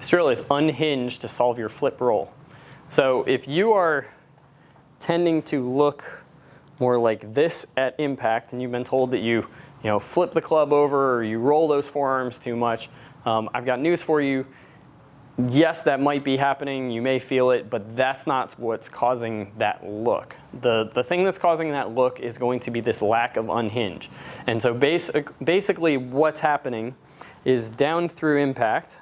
This drill is unhinged to solve your flip roll. So if you are tending to look more like this at impact, and you've been told that you flip the club over or you roll those forearms too much, I've got news for you. Yes, that might be happening, you may feel it, but that's not what's causing that look. The thing that's causing that look is going to be this lack of unhinge. And so basically what's happening is down through impact,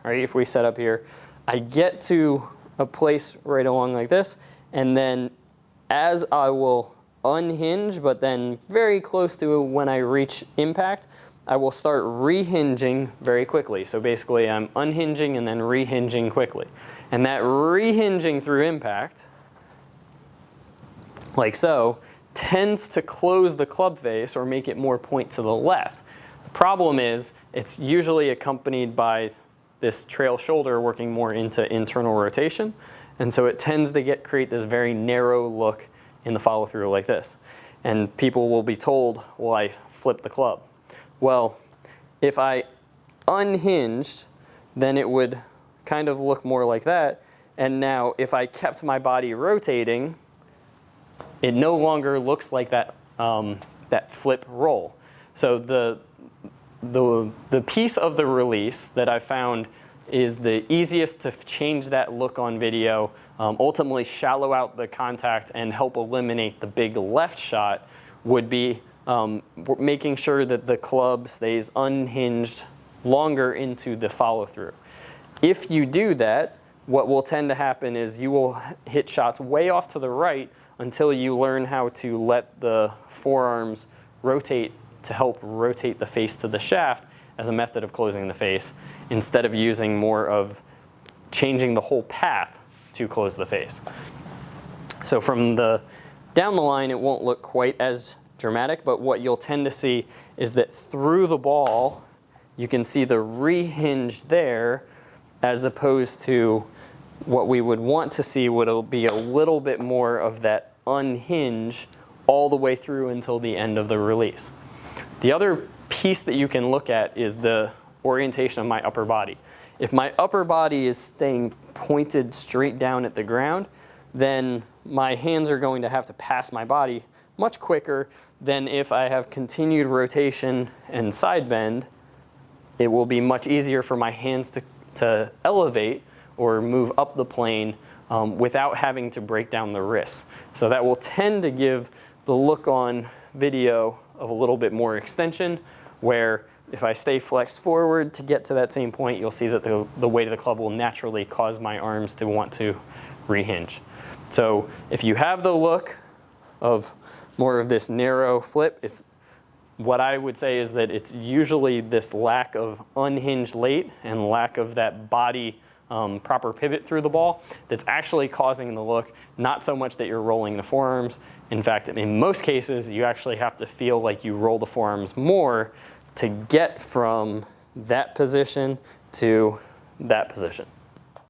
right, if we set up here, I get to a place right along like this, and then as I will unhinge, but then very close to when I reach impact, I will start rehinging very quickly. So basically I'm unhinging and then rehinging quickly. And that rehinging through impact, like so, tends to close the club face or make it more point to the left. The problem is it's usually accompanied by this trail shoulder working more into internal rotation. And so it tends to create this very narrow look in the follow through like this. And people will be told, well, I flipped the club. Well, if I unhinged, then it would kind of look more like that. And now if I kept my body rotating, it no longer looks like that, that flip roll. So the piece of the release that I found is the easiest to change that look on video, ultimately shallow out the contact and help eliminate the big left shot would be making sure that the club stays unhinged longer into the follow through. If you do that, what will tend to happen is you will hit shots way off to the right until you learn how to let the forearms rotate to help rotate the face to the shaft as a method of closing the face, instead of using more of changing the whole path to close the face. So from down the line, it won't look quite as dramatic, but what you'll tend to see is that through the ball, you can see the rehinge there, as opposed to what we would want to see would be a little bit more of that unhinge all the way through until the end of the release. The other piece that you can look at is the orientation of my upper body. If my upper body is staying pointed straight down at the ground, then my hands are going to have to pass my body much quicker than if I have continued rotation and side bend. It will be much easier for my hands to elevate or move up the plane without having to break down the wrists. So that will tend to give the look on video of a little bit more extension, where if I stay flexed forward to get to that same point, you'll see that the weight of the club will naturally cause my arms to want to rehinge. So if you have the look of more of this narrow flip, what I would say is that it's usually this lack of unhinged late and lack of that body proper pivot through the ball that's actually causing the look, not so much that you're rolling the forearms. In fact, in most cases, you actually have to feel like you roll the forearms more to get from that position to that position.